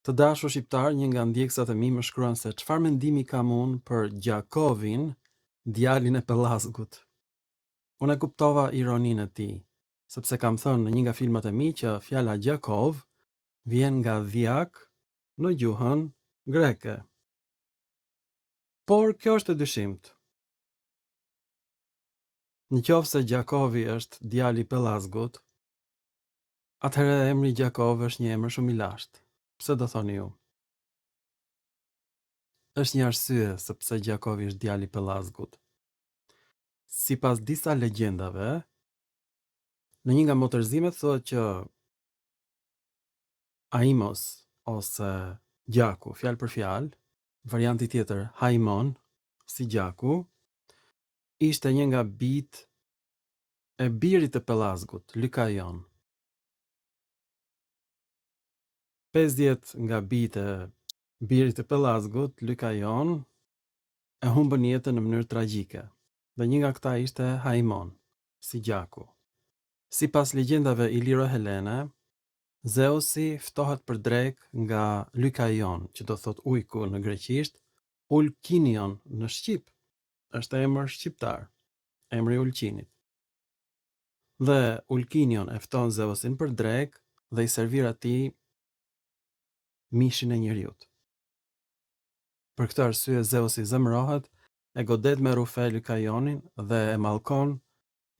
Të dashur shqiptar, një nga ndjekësat e mi më shkruan se çfarë mendimi kam unë për Gjakovin, djalin e Pellazgut. Unë e kuptova ironinë e tij, sepse kam thënë në një nga filmat e mi që fjala Gjakov vjen nga dhjak në gjuhën greke. Por kjo është e dyshimt. Nëse Gjakovi është djali i Pellazgut, atëherë emri Gjakov është një emër shumë i lashtë. Pse do thoni ju? Është një arsye sepse Gjakovi është djali i Pellazgut. Sipas disa legjendave, në një nga motërzimet thuhet që Aimos ose Gjaku, fjalë për fjalë, varianti tjetër Haimon, si Gjaku, ishte një nga bijtë e birit të Pellazgut, Lykaion. 50 nga bijtë e birit të Pellazgut, Lykaion, e humbën jetën në mënyrë tragjike. Dhe një nga këta ishte Haimon, si Gjaku. Sipas legjendave iliro-helene, Zeusi ftohet për drek nga Lykaion, që do thot ujku në greqisht, Ulkinion në shqip, është emër shqiptar, emri i ulqinit. Dhe Ulkinion e fton Zeusin për drek dhe i servir atij mishin e njeriut. Për këtë arsye Zeusi zemërohet, e godet me rufe Lykaionin dhe e mallkon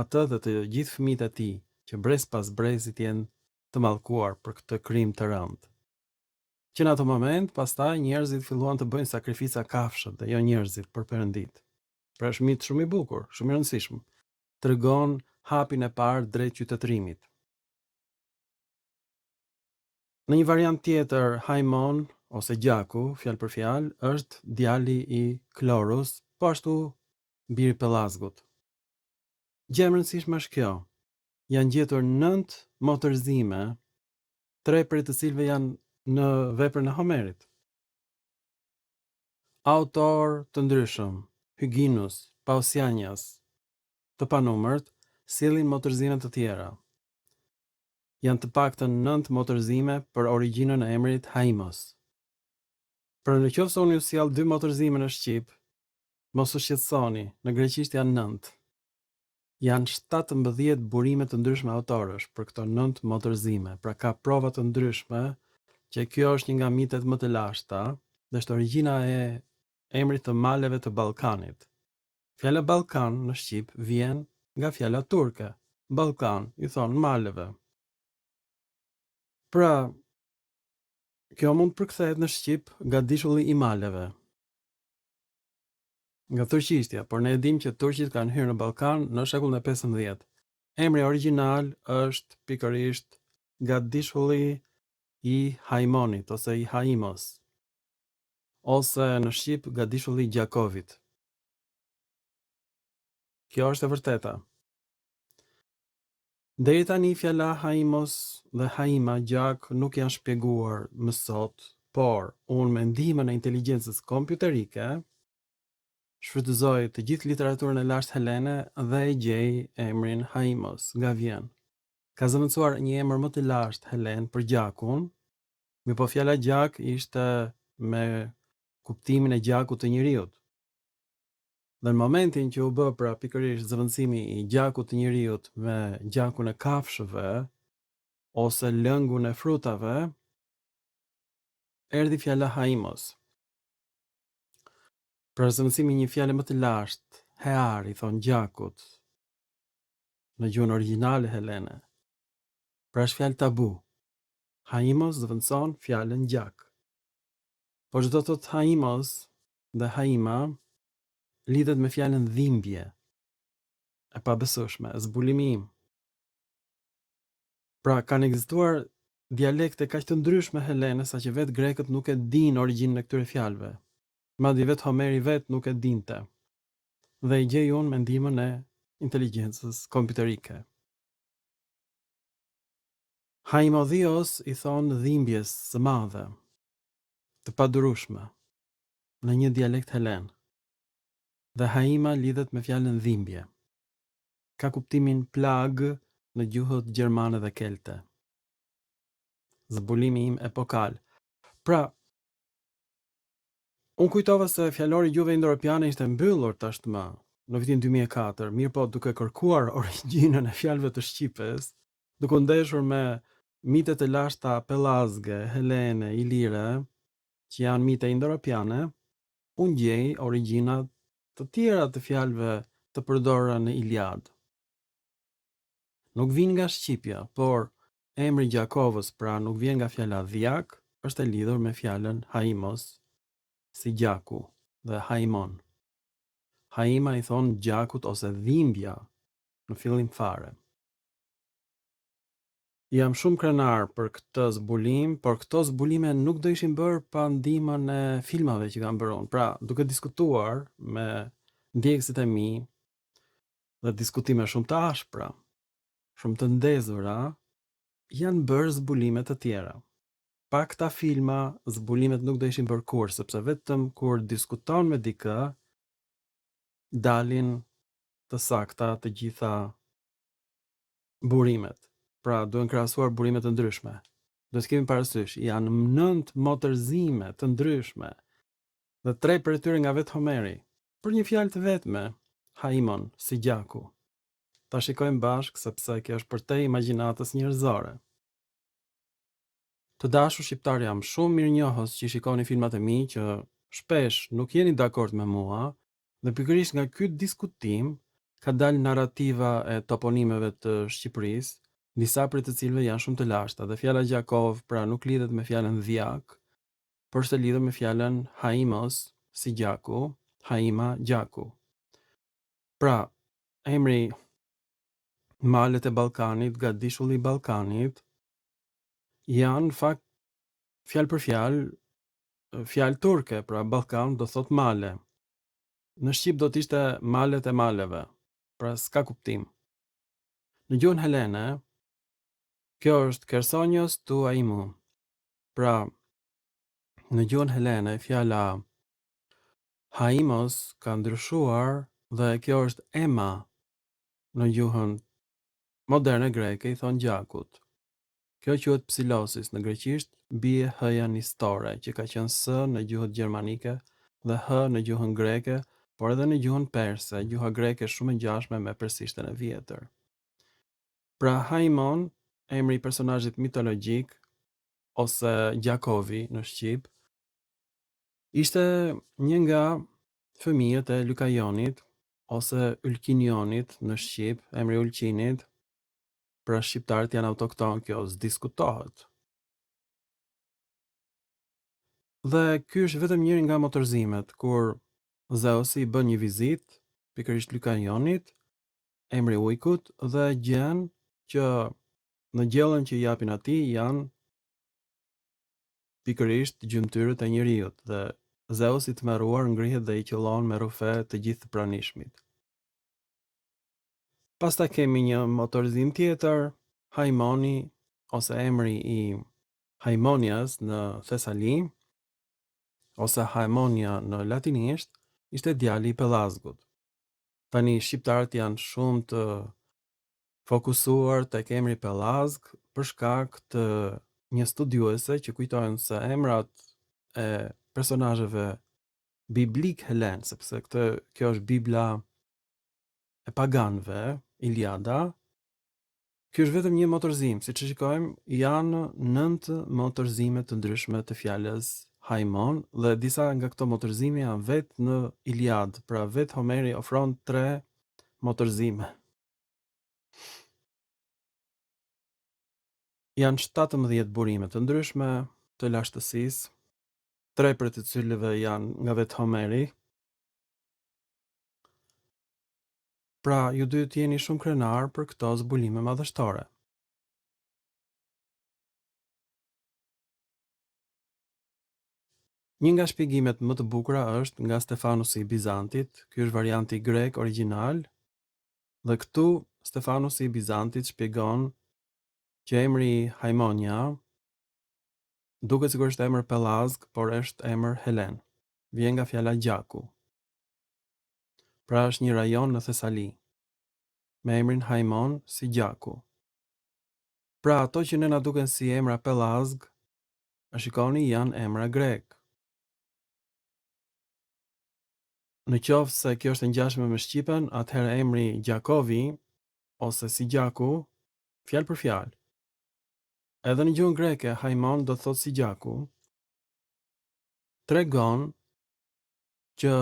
atë dhe të gjithë fëmijët e tij, që brez pas brezit janë të mallkuar për këtë krim të rëndë. Që në ato moment, pastaj njerëzit filluan të bëjnë sakrifica kafshët dhe jo njerëzit për Perëndit. Pra është mit shumë i bukur, shumë i rëndësishëm. Tregon hapin e parë drejt qytetërimit. Në një variant tjetër, Haimon ose Gjaku, fjalë për fjalë, është djali i Klorus, po ashtu biri Pellazgut. Gjë e rëndësishme është kjo. Janë gjetur 9 motërzime, 3 prej të cilëve janë në veprën e Homerit. Autor të ndryshëm, Hyginus, Pausanias, të panumërt, sillin motërzime të tjera. Janë të paktën 9 motërzime për origjinën e emrit Haimos. Për nëse unë ju sjell 2 motërzime në shqip, mos u shqetësoni, në greqisht janë 9. Janë 17 burime të ndryshme autorësh për këto 9 motërzime, pra ka prova të ndryshme që kjo është një nga mitet më të lashta, dhe është origjina e emrit të maleve të Ballkanit. Fjala Ballkan në shqip vjen nga fjala turke. Ballkan i thon maleve. Pra, kjo mund të përkthehet në shqip nga dishulli i maleve. Nga turqishtja, por ne e dim që turqit kanë hyrë në Ballkan në shekullin e 15. Emri origjinal është pikërisht nga dishulli i Haimonit ose i Haimos, ose në shqip nga dishulli i Gjakovit. Kjo është e vërteta. Deri tani fjala Haimos dhe Haima Gjak nuk janë shpjeguar më sot, por unë me ndihmën e inteligjencës kompjuterike shfrytëzoj të gjithë literaturën e lashtë helene dhe e gjej emrin Haimos nga vjen. Ka zëvendësuar një emër më të lashtë helen për gjakun, mirëpo fjala gjak ishte me kuptimin e gjakut të njeriut. Dhe në momentin që u bë pra pikërisht zëvendësimi i gjakut të njeriut me gjakun e kafshëve ose lëngun e frutave, erdhi fjala Haimos. Pra zëvendësimi një fjale më të lashtë, hear i thon gjakut në gjuhën origjinale helene. Pra është fjalë tabu. Haimos zëvendëson fjalën gjak. Por çdo të thotë Haimos dhe Haima lidhet me fjalën dhimbje, e pabesueshme, zbulimi im. Pra kanë ekzistuar dialekte kaq të ndryshme helene saqë vetë grekët nuk e dinë origjinën e këtyre fjalëve. Madje vetë Homeri vetë nuk e dinte. Dhe i gjej unë me ndihmën e inteligjencës kompjuterike. Haimodhios i thon dhimbjes së madhe, të padurueshme, në një dialekt helen. Dhe Haima lidhet me fjalën dhimbje. Ka kuptimin plag në gjuhët gjermane dhe kelte. Zbulimi im epokal. Pra, unë kujtova se fjalori gjuhëve indo-europiane ishte mbyllur tashmë në vitin 2004, mirë po duke kërkuar origjinën e fjalëve të shqipes, duke u ndeshur me mitet e lashta pellazge, helene, ilire, që janë mite indo-europiane, unë gjej origjinat të tjera të fjalëve të përdorura në Iliad. Nuk vin nga Shqipja, por emri Gjakovës, pra nuk vjen nga fjala dhjak, është e lidhur me fjalën haimos, si gjaku, dhe haimon. Haima i thon gjakut ose dhimbja në fillim fare. Jam shumë krenar për këtë zbulim, por këto zbulime nuk do ishin bërë pa ndihmën e filmave që kam bërë unë. Pra, duke diskutuar me ndjekësit e mi dhe diskutime shumë të ashpra, shumë të ndezura, janë bërë zbulime të tjera. Pa këta filma, zbulimet nuk do ishin bërë kur, sepse vetëm kur diskuton me dikë, dalin të sakta të gjitha burimet. Pra, duhen krahasuar burime të ndryshme. Do të kemi parasysh, janë 9 motërzime të ndryshme, dhe 3 prej tyre nga vetë Homeri, për një fjalë të vetme, haimon, si gjaku. Ta shikojmë bashkë sepse kjo është për te imagjinatës njerëzore. Të dashur shqiptar, jam shumë mirënjohës që shikoni filmat e mi që shpesh nuk jeni dakord me mua, dhe pikërisht nga ky diskutim ka dalë narrativa e toponimeve të Shqipërisë, disa prej të cilëve janë shumë të lashta, dhe fjala Gjakov pra nuk lidhet me fjalën dhjak, por është e lidhur me fjalën haimos, si gjaku, haima, gjaku. Pra, emri malet e Ballkanit, gadishulli i Ballkanit, janë fakt fjalë për fjalë turke, pra Ballkan do thot male. Në Shqip do të ishte malet e maleve, pra s'ka kuptim. Në gjuhën helene, kjo është kersonios tu aimu. Pra, në gjuhën helene, fjala haimos ka ndryshuar dhe kjo është ema. Në gjuhën moderne greke i thon gjakut. Kjo quhet psilosis në greqisht, bie h-ja nistore, që ka qenë s në gjuhën gjermanike dhe h në gjuhën greke, por edhe në gjuhën perse, gjuha greke shumë e ngjashme me persishtën e vjetër. Pra haimon, emri i personazhit mitologjik ose Gjakovi në Shqip, ishte një nga fëmijët e Lykajonit ose Ylkinionit në Shqip, emri Ulqinit. Pra shqiptarët janë autokton, kjo s'diskutohet. Dhe ky është vetëm njëri nga motorzimet, kur Zeusi bën një vizitë pikërisht Lykajonit, emri ujkut, dhe gjen që në gjellën që i japin atij janë pikërisht gjymtyrët e njerëzit, dhe Zeusi të mërruar ngrihet dhe i qellon me rufe të gjithë të pranishmit. Pastaj kemi një motorzim tjetër, Haimoni, ose emri i Haimonias në Thesali, ose Haimonia në latinisht, ishte djali i Pellazgut. Tani shqiptarët janë shumë të fokusuar tek emri Pellazg për shkak të një studiuese që kujtojnë se emrat e personazheve biblik helen, sepse kjo është Bibla e paganëve, Iliada. Ky është vetëm një motorzim, siç e shikojmë, janë 9 motorzime të ndryshme të fjalës Haimon, dhe disa nga këto motorzime janë vetë në Iliad, pra vetë Homeri ofron 3 motorzime. Janë 17 burime të ndryshme të lashtësisë, 3 prej të cilëve janë nga vetë Homeri. Pra, ju duhet jeni shumë krenar për këto zbulime madhështore. Një nga shpjegimet më të bukura është nga Stefanusi i Bizantit, ky është varianti grek origjinal, dhe këtu Stefanusi i Bizantit shpjegon që emri Haimonia duket sikur është emër Pellazg, por është emër helen. Vjen nga fjala gjaku. Pra është një rajon në Thesali, me emrin Haimon si gjaku. Pra ato që ne na duken si emra Pellazg, A shikoni, janë emra grek. Në qoftë se kjo është e ngjashme me shqipen, atëherë emri Gjakovi ose Sigjaku, fjalë për fjalë. Edhe në gjuhën greke, Haimon do të thotë Sigjaku, tregon që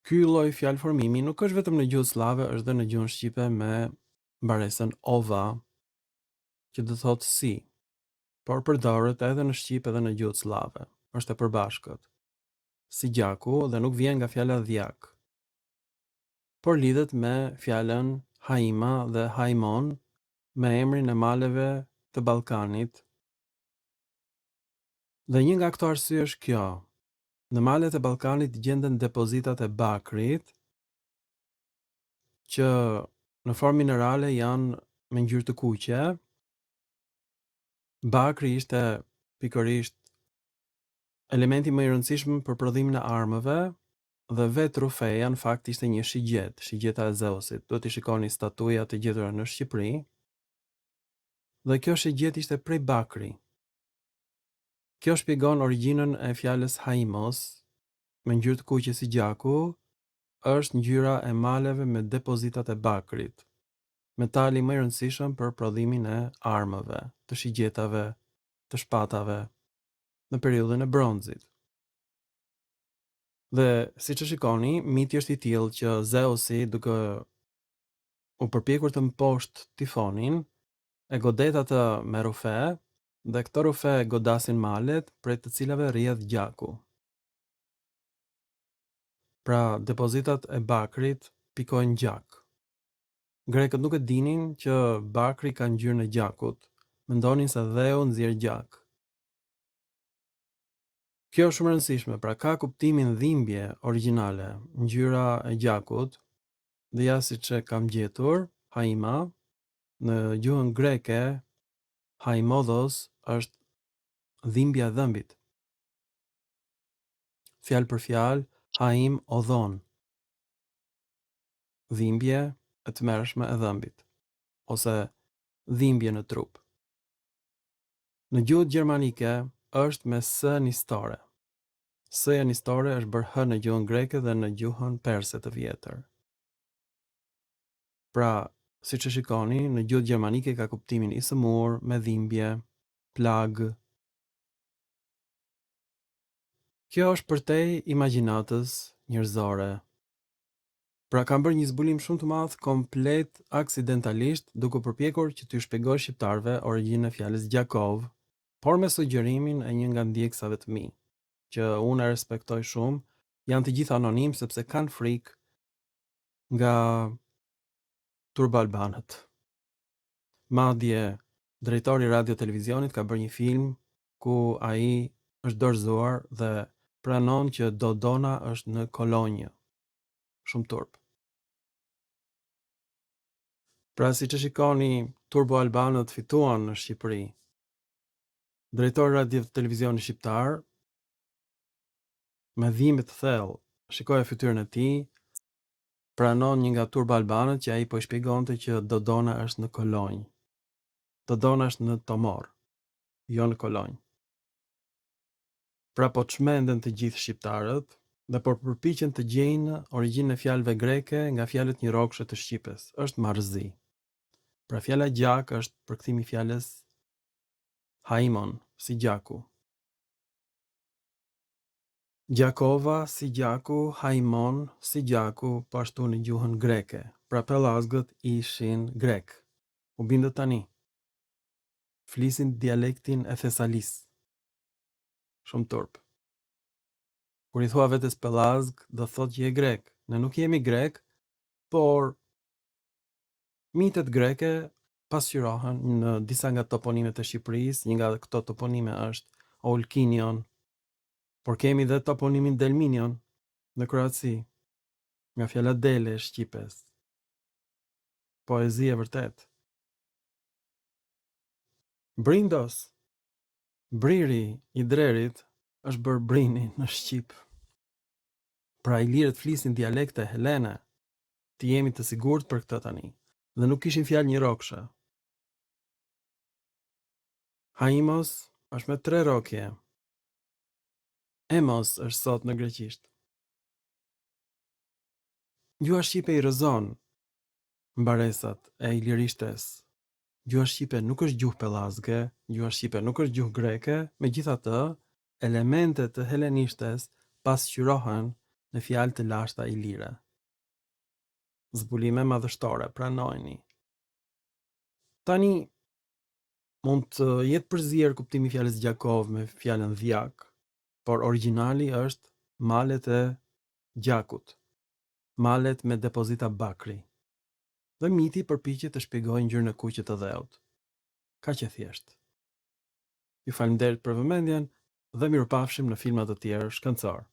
ky lloj fjalë formimi nuk është vetëm në gjuhën slave, është edhe në gjuhën shqipe me mbaresën ova, që do të thotë si, por përdoret edhe në shqip edhe në gjuhën slave. Është e përbashkët. Sigjaku dhe nuk vjen nga fjala dhjak, por lidhet me fjalën Haima dhe Haimon, me emrin e maleve të Ballkanit. Dhe një nga këto arsye është kjo. Në malet e Ballkanit gjenden depozitat e bakrit, që në formë minerale janë me ngjyrë të kuqe. Bakri ishte pikërisht elementi më i rëndësishëm për prodhimin e armëve, dhe vetë Rufeja në fakt ishte një shigjet, shigjeta e Zeusit. Do t'i shikoni statujat e gjetura në Shqipëri. Dhe kjo shigjet ishte prej bakri. Kjo shpjegon origjinën e fjalës Haimos, me ngjyrë të kuqe si gjaku, është ngjyra e maleve me depozitat e bakrit, metali më i rëndësishëm për prodhimin e armëve, të shigjetave, të shpatave, në periudhën e bronzit. Dhe siç e shikoni, miti është i tillë që Zeusi, duke u përpjekur të mposhtë tifonin, e godet atë me rufe, dhe këto rufe godasin malet, prej të cilave rrjedh gjaku. Pra, depozitat e bakrit pikojnë gjak. Grekët nuk e dinin që bakri ka ngjyrën e gjakut, mendonin se dheu nxjerr gjak. Kjo është shumë e rëndësishme, pra ka kuptimin dhimbje origjinale, ngjyra e gjakut, dhe ja siç e kam gjetur, Haima, në gjuhën greke, Haimodos është dhimbja e dhëmbit. Fjalë për fjalë, Haim odhon, dhimbje e tmerrshme e dhëmbit, ose dhimbje në trup. Në gjuhën gjermanike është me s nistore. S-ja nistore është bërë h në gjuhën greke dhe në gjuhën perse të vjetër. Pra, siç e shikoni, në gjuhën gjermanike ka kuptimin i sëmur, me dhimbje, plag. Kjo është përtej imagjinatës njerëzore. Pra kam bërë një zbulim shumë të madh komplet aksidentalisht, duke përpjekur që t'ju shpjegoj shqiptarëve origjinën e fjalës Gjakov, por me sugjerimin e një nga ndjekësave të mi, që unë e respektoj shumë, janë të gjithë anonim sepse kanë frikë nga turbalbanët. Madje drejtori i radio televizionit ka bërë një film ku ai është dorëzuar dhe pranon që Dodona është në kolonjë. Shumë turp. Pra si që shikoni, turbo-albanët fituan në Shqipëri. Drejtori radio televizionit shqiptar, me dhimbje të thellë, shikoja fytyrën e tij, pranon një nga turbo-albanët që ai po i shpjegonte që Dodona është në kolonjë. Dodona është në Tomor, jo në kolonjë. Pra po çmenden të gjithë shqiptarët dhe po përpiqen të gjejnë origjinën e fjalëve greke nga fjalët njërokshë të shqipes. Është marrëzi. Pra fjala gjak është përkthimi i fjalës Haimon, si gjaku. Gjakova, si gjaku, Haimon, si gjaku, po ashtu në gjuhën greke. Pra pellazgët ishin grek. U bindët tani. Flisin dialektin e Thesalis. Shumë turp. Kur i thua vetes pellazg, do thotë që je grek. Ne nuk jemi grek, por mitet greke pasqyrohen në disa nga toponimet e Shqipërisë. Një nga këto toponime është Olkinion, por kemi dhe toponimin Delminion në Kroaci, nga fjala dele e shqipes. Poezi e vërtet. Brindos, briri i drerit është bërë brini në Shqip. Pra ilirët flisin dialekte helene, ti jemi të sigurt për këtë tani, dhe nuk kishin fjalë njërokshe. Haimos është me 3 rokje. Emos është sot në greqisht. Gjuha shqipe i rrëzon mbaresat e ilirishtes. Gjuha shqipe nuk është gjuhë pellazge, gjuha shqipe nuk është gjuhë greke, megjithatë, elementet të helenishtes pasqyrohen në fjalë të lashta ilire. Zbulime madhështore, pranojeni. Tani mund të jetë përzier kuptimi i fjalës gjakov me fjalën dhjak, por origjinali është malet e gjakut, malet me depozita bakri. Dhe miti përpiqet të shpjegojë ngjyrën e kuqe të dheut. Kaq e thjesht. Ju falenderoj për vëmendjen dhe mirupafshim në filma të tjerë shkencor.